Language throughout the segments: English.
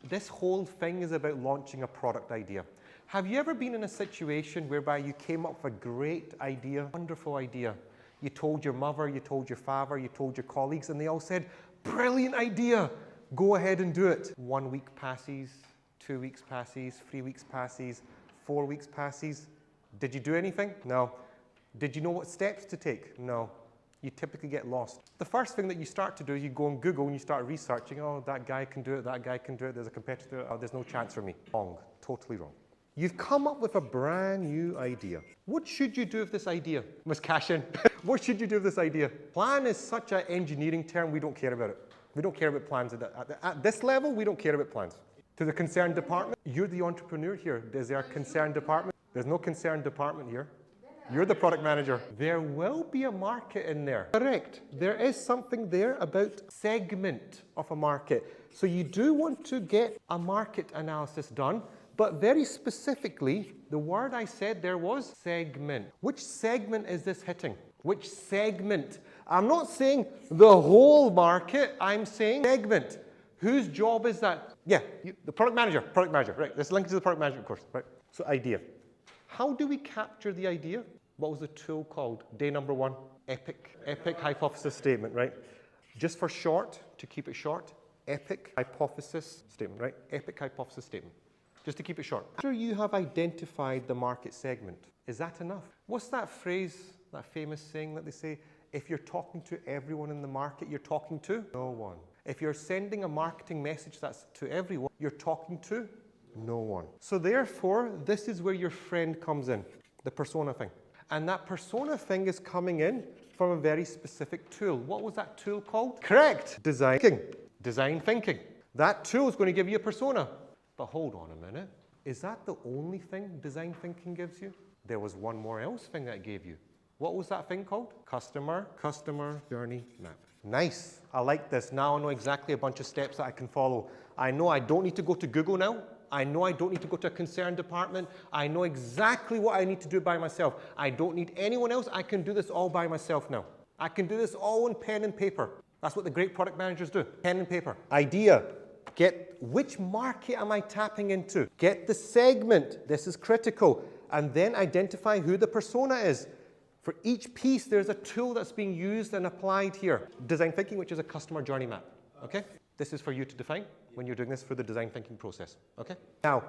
This whole thing is about launching a product idea. Have you ever been in a situation whereby you came up with a great idea, wonderful idea? You told your mother, you told your father, you told your colleagues, and they all said, brilliant idea, go ahead and do it. 1 week passes, 2 weeks passes, 3 weeks passes, 4 weeks passes. Did you do anything? No. Did you know what steps to take? No. You typically get lost. The first thing that you start to do is you go on Google and you start researching, oh, that guy can do it, that guy can do it, there's a competitor, oh, there's no chance for me. Wrong, totally wrong. You've come up with a brand new idea. What should you do with this idea? Ms. Cashin, what should you do with this idea? Plan is such an engineering term, we don't care about it. We don't care about plans. At this level, we don't care about plans. To the concerned department, you're the entrepreneur here. Is there a concerned department? There's no concerned department here. You're the product manager. There will be a market in there. Correct. There is something there about segment of a market. So you do want to get a market analysis done, but very specifically, the word I said there was segment. Which segment is this hitting? Which segment? I'm not saying the whole market, I'm saying segment. Whose job is that? Yeah, the product manager, right. Let's link it to the product management course, right. So idea. How do we capture the idea? What was the tool called? Day number 1, epic hypothesis statement, right? Just for short, to keep it short, epic hypothesis statement, right? Epic hypothesis statement. Just to keep it short. After you have identified the market segment, is that enough? What's that phrase, that famous saying that they say, if you're talking to everyone in the market, you're talking to no one. If you're sending a marketing message that's to everyone, you're talking to no one. So therefore, this is where your friend comes in, the persona thing. And that persona thing is coming in from a very specific tool. What was that tool called? Correct. Design thinking. That tool is going to give you a persona. But hold on a minute. Is that the only thing design thinking gives you? There was one more else thing that it gave you. What was that thing called? Customer journey map. Nice. I like this. Now I know exactly a bunch of steps that I can follow. I know I don't need to go to Google now. I know I don't need to go to a concerned department. I know exactly what I need to do by myself. I don't need anyone else. I can do this all by myself now. I can do this all on pen and paper. That's what the great product managers do. Pen and paper. Idea. Get which market am I tapping into? Get the segment. This is critical. And then identify who the persona is. For each piece, there's a tool that's being used and applied here. Design thinking, which is a customer journey map. Okay? This is for you to define when you're doing this for the design thinking process. Okay? Now,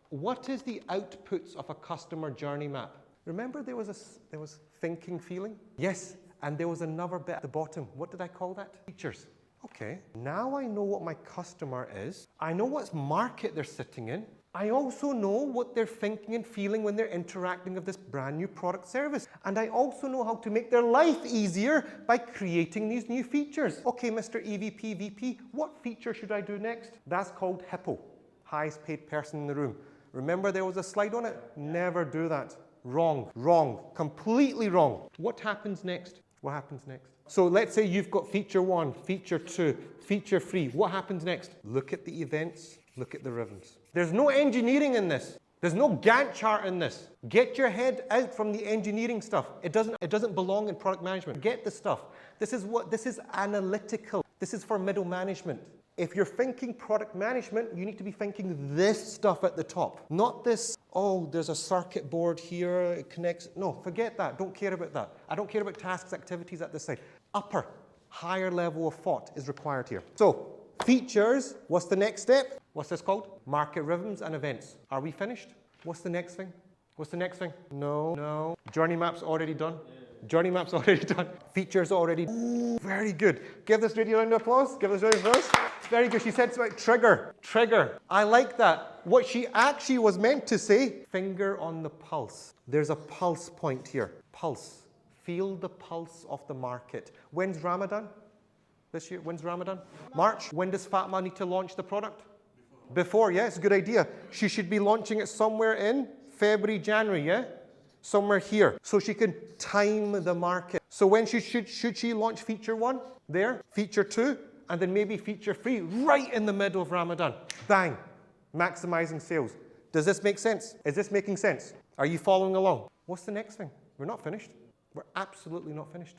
what is the outputs of a customer journey map? Remember there was thinking, feeling? Yes, and there was another bit at the bottom. What did I call that? Features. Okay, now I know what my customer is. I know what market they're sitting in. I also know what they're thinking and feeling when they're interacting with this brand new product service. And I also know how to make their life easier by creating these new features. Okay, Mr. EVP, VP, what feature should I do next? That's called HIPPO, highest paid person in the room. Remember there was a slide on it? Never do that. Wrong, completely wrong. What happens next? What happens next? So let's say you've got feature 1, feature 2, feature 3. What happens next? Look at the events, look at the rhythms. There's no engineering in this. There's no Gantt chart in this. Get your head out from the engineering stuff. It doesn't belong in product management. Get the stuff. This is analytical. This is for middle management. If you're thinking product management, you need to be thinking this stuff at the top. Not this, oh, there's a circuit board here, it connects. No, forget that. Don't care about that. I don't care about tasks, activities at this side. Higher level of thought is required here. So, features, what's the next step? What's this called? Market rhythms and events. Are we finished? What's the next thing? What's the next thing? No. Journey map's already done. Journey map's already done. Features already. Ooh, very good. Give this lady a round of applause. Give this lady a round of applause. Very good. She said something like trigger. I like that. What she actually was meant to say, finger on the pulse. There's a pulse point here. Pulse. Feel the pulse of the market. When's Ramadan? This year? When's Ramadan? March. When does Fatma need to launch the product? Before, yeah, it's a good idea. She should be launching it somewhere in February, January, yeah? Somewhere here. So she can time the market. So when should she launch feature 1? There. Feature 2. And then maybe feature 3 right in the middle of Ramadan. Bang. Maximizing sales. Does this make sense? Is this making sense? Are you following along? What's the next thing? We're not finished. We're absolutely not finished.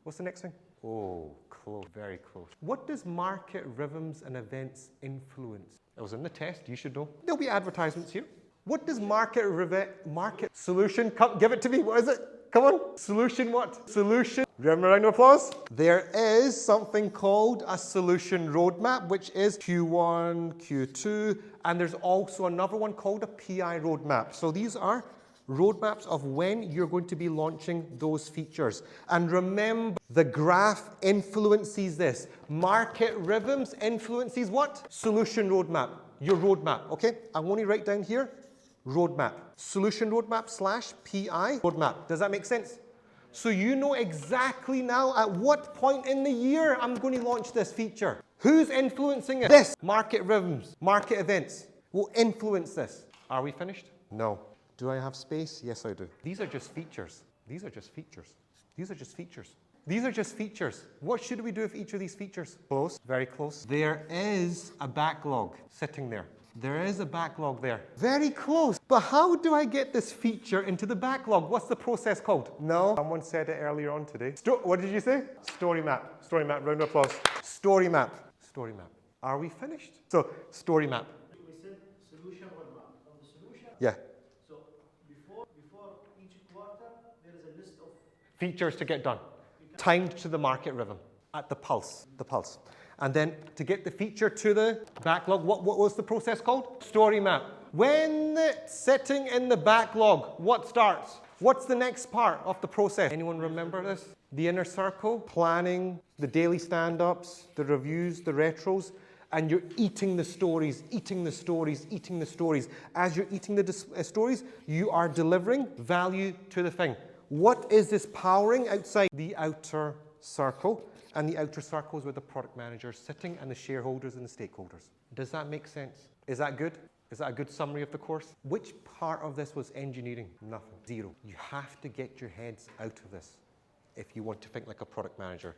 What's the next thing? Oh, close, very close. What does market rhythms and events influence? It was in the test, you should know. There'll be advertisements here. What does market solution, come, give it to me, what is it? Come on, solution what? Solution, remember, round of applause. There is something called a solution roadmap, which is Q1, Q2, and there's also another one called a PI roadmap. So these are roadmaps of when you're going to be launching those features. And remember, the graph influences this. Market rhythms influences what? Solution roadmap, your roadmap, okay? I want to write down here, roadmap. Solution roadmap / PI roadmap. Does that make sense? So you know exactly now at what point in the year I'm going to launch this feature. Who's influencing it? This. Market rhythms, market events will influence this. Are we finished? No. Do I have space? Yes, I do. These are just features. These are just features. These are just features. These are just features. What should we do with each of these features? Close, very close. There is a backlog sitting there. There is a backlog there. Very close. But how do I get this feature into the backlog? What's the process called? No. Someone said it earlier on today. What did you say? Story map. Story map. Round of applause. Story map. Story map. Are we finished? So, story map. We said solution roadmap. On the solution? Yeah. So before each quarter, there is a list of Features to get done. Timed to the market rhythm. At the pulse. The pulse. And then to get the feature to the backlog, what was the process called? Story map. When it's sitting in the backlog, what starts? What's the next part of the process? Anyone remember this? The inner circle, planning, the daily stand-ups, the reviews, the retros, and you're eating the stories, eating the stories, eating the stories. As you're eating the stories, you are delivering value to the thing. What is this powering outside? The outer circle. And the outer circle is where the product manager is sitting and the shareholders and the stakeholders. Does that make sense? Is that good? Is that a good summary of the course? Which part of this was engineering? Nothing. Zero. You have to get your heads out of this if you want to think like a product manager.